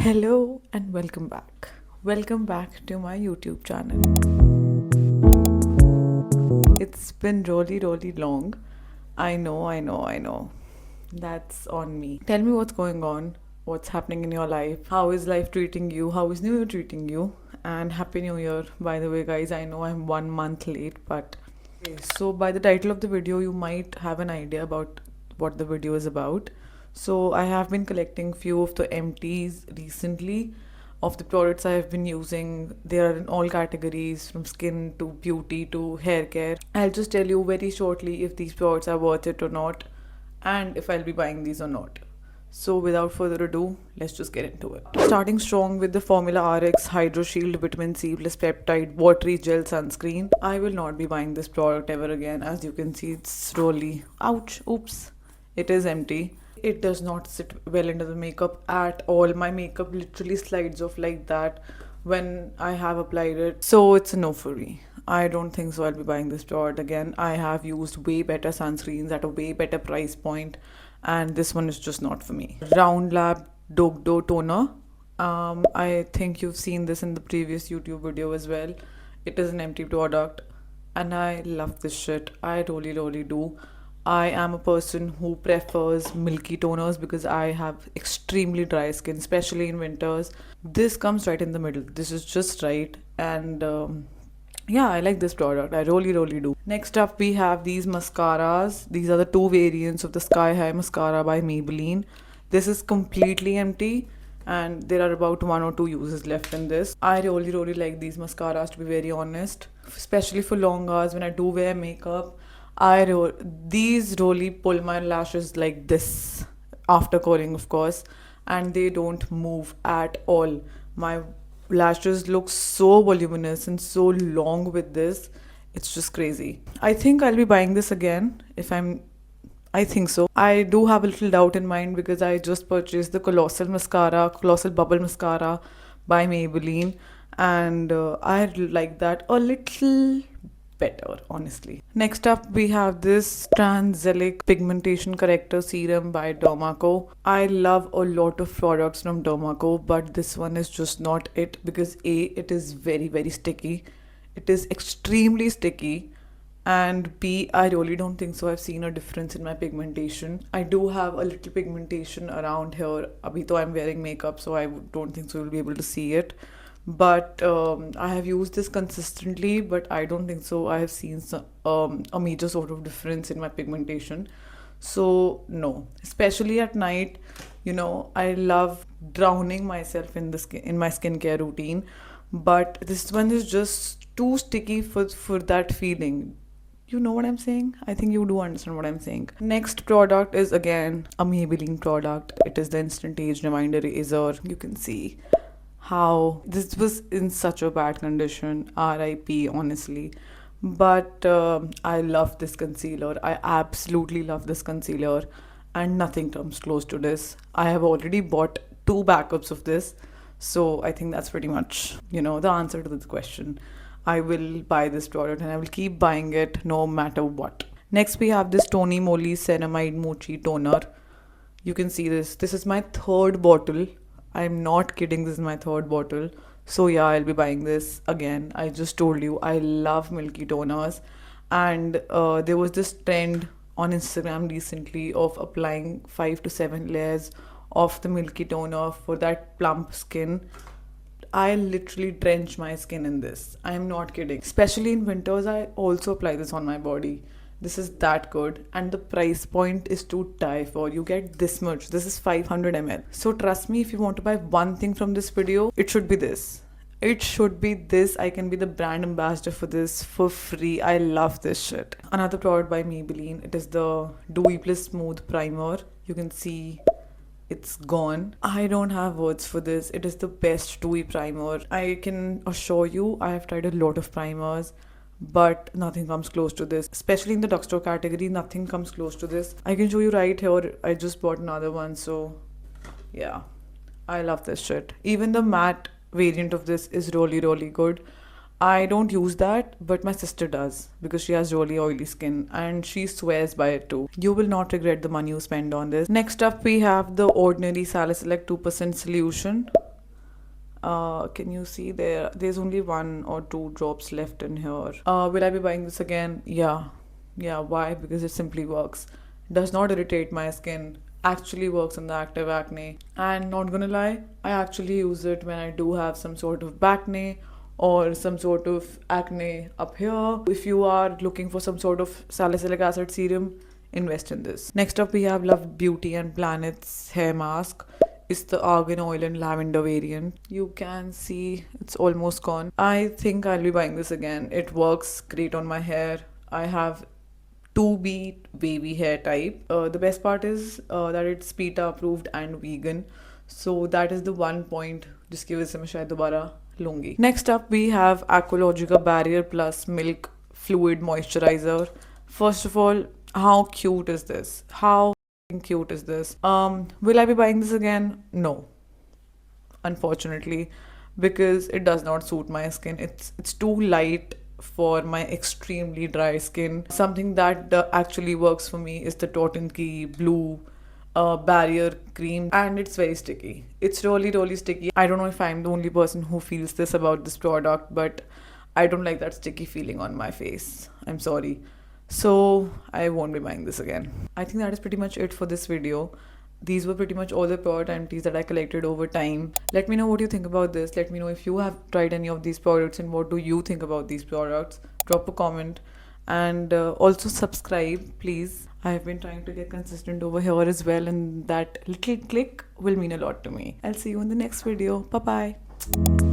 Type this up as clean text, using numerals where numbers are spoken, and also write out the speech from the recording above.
Hello and welcome back. Welcome back to my YouTube channel. It's been really long. I know. That's on me. Tell me what's going on, what's happening in your life, how is life treating you, how is New Year treating you, and Happy New Year. By the way, guys, I know I'm 1 month late, but okay, so by the title of the video, you might have an idea about what the video is about. So I have been collecting few of the empties recently of the products I have been using. They are in all categories from skin to beauty to hair care. I'll just tell you very shortly if these products are worth it or not and if I'll be buying these or not. So without further ado, let's just get into it. Starting strong with the Formula RX Hydro Shield Vitamin C plus Peptide Watery Gel Sunscreen. I will not be buying this product ever again. As you can see, it's really, ouch, oops, it is empty. It does not sit well into the makeup at all. My makeup literally slides off like that when I have applied it. So it's a no for me. I don't think so I'll be buying this product again. I have used way better sunscreens at a way better price point, and this one is just not for me. Round Lab Dogdo Toner. I think you've seen this in the previous YouTube video as well. It is an empty product and I love this shit. I really do. I am a person who prefers milky toners because I have extremely dry skin, especially in winters. This comes right in the middle. This is just right. And yeah, I like this product. I really do. Next up, we have these mascaras. These are the two variants of the Sky High Mascara by Maybelline. This is completely empty and there are about 1 or 2 uses left in this. I really like these mascaras, to be very honest, especially for long hours when I do wear makeup. These really pull my lashes like this after curling, of course, and they don't move at all. My lashes look so voluminous and so long with this. It's just crazy. I think I'll be buying this again I think so. I do have a little doubt in mind because I just purchased the Colossal Bubble Mascara by Maybelline, and I like that a little better, honestly. Next up, we have this Transelic Pigmentation Corrector Serum by Dermaco. I love a lot of products from Dermaco, but this one is just not it because A, it is very sticky. It is extremely sticky. And B, I really don't think so I've seen a difference in my pigmentation. I do have a little pigmentation around here. Abhi though I'm wearing makeup, so I don't think so you'll be able to see it. But I have used this consistently, but I don't think so I have seen a major sort of difference in my pigmentation. So no, especially at night, I love drowning myself in in my skincare routine, but this one is just too sticky for that feeling. You know what I'm saying? I think you do understand what I'm saying. Next product is again a Maybelline product. It is the Instant Age Reminder Eraser. You can see how this was in such a bad condition. RIP, honestly. But I love this concealer. I absolutely love this concealer, and nothing comes close to this. I have already bought 2 backups of this, so I think that's pretty much, the answer to this question. I will buy this product and I will keep buying it no matter what. Next, we have this Tony Moly Ceramide Mochi Toner. You can see this. This is my 3rd bottle. I'm not kidding. This is my 3rd bottle. So yeah, I'll be buying this again. I just told you I love milky toners. And there was this trend on Instagram recently of applying 5 to 7 layers of the milky toner for that plump skin. I literally drench my skin in this. I am not kidding. Especially in winters, I also apply this on my body. This is that good, and the price point is to die for. You get this much. This is 500 ml. So trust me, if you want to buy one thing from this video, it should be this. It should be this. I can be the brand ambassador for this for free. I love this shit. Another product by Maybelline. It is the Dewy Plus Smooth Primer. You can see it's gone. I don't have words for this. It is the best dewy primer. I can assure you, I have tried a lot of primers, but nothing comes close to this. Especially in the drugstore category, nothing comes close to this. I can show you right here. I just bought another one, so yeah, I love this shit. Even the matte variant of this is really good. I don't use that, but my sister does because she has really oily skin and she swears by it too. You will not regret the money you spend on this. Next up, we have the Ordinary Salicylic 2% solution. Can you see there's only 1 or 2 drops left in here. Will I be buying this again? Yeah. Why? Because it simply works. Does not irritate my skin. Actually works on the active acne. And not gonna lie, I actually use it when I do have some sort of acne or some sort of acne up here. If you are looking for some sort of salicylic acid serum, invest in this. Next up, we have Love Beauty and Planet's hair mask. It's the argan oil and lavender variant. You can see it's almost gone. I think I'll be buying this again. It works great on my hair. I have 2B wavy hair type. The best part is that it's PETA approved and vegan. So that is the one point जिसकी वजह से मैं शायद दोबारा लूँगी. Next up we have Aqualogica Barrier Plus Milk Fluid Moisturizer. First of all, how cute is this? How cute is this? Will I be buying this again? No, unfortunately, because it does not suit my skin. It's too light for my extremely dry skin. Something that actually works for me is the Totten Key Blue barrier cream, and it's very sticky. It's really sticky. I don't know if I'm the only person who feels this about this product, but I don't like that sticky feeling on my face. I'm sorry. So I won't be buying this again. I think that is pretty much it for this video. These were pretty much all the product empties that I collected over time. Let me know what you think about this. Let me know if you have tried any of these products and what do you think about these products. Drop a comment and also subscribe, please. I have been trying to get consistent over here as well, and that little click will mean a lot to me. I'll see you in the next video. Bye bye.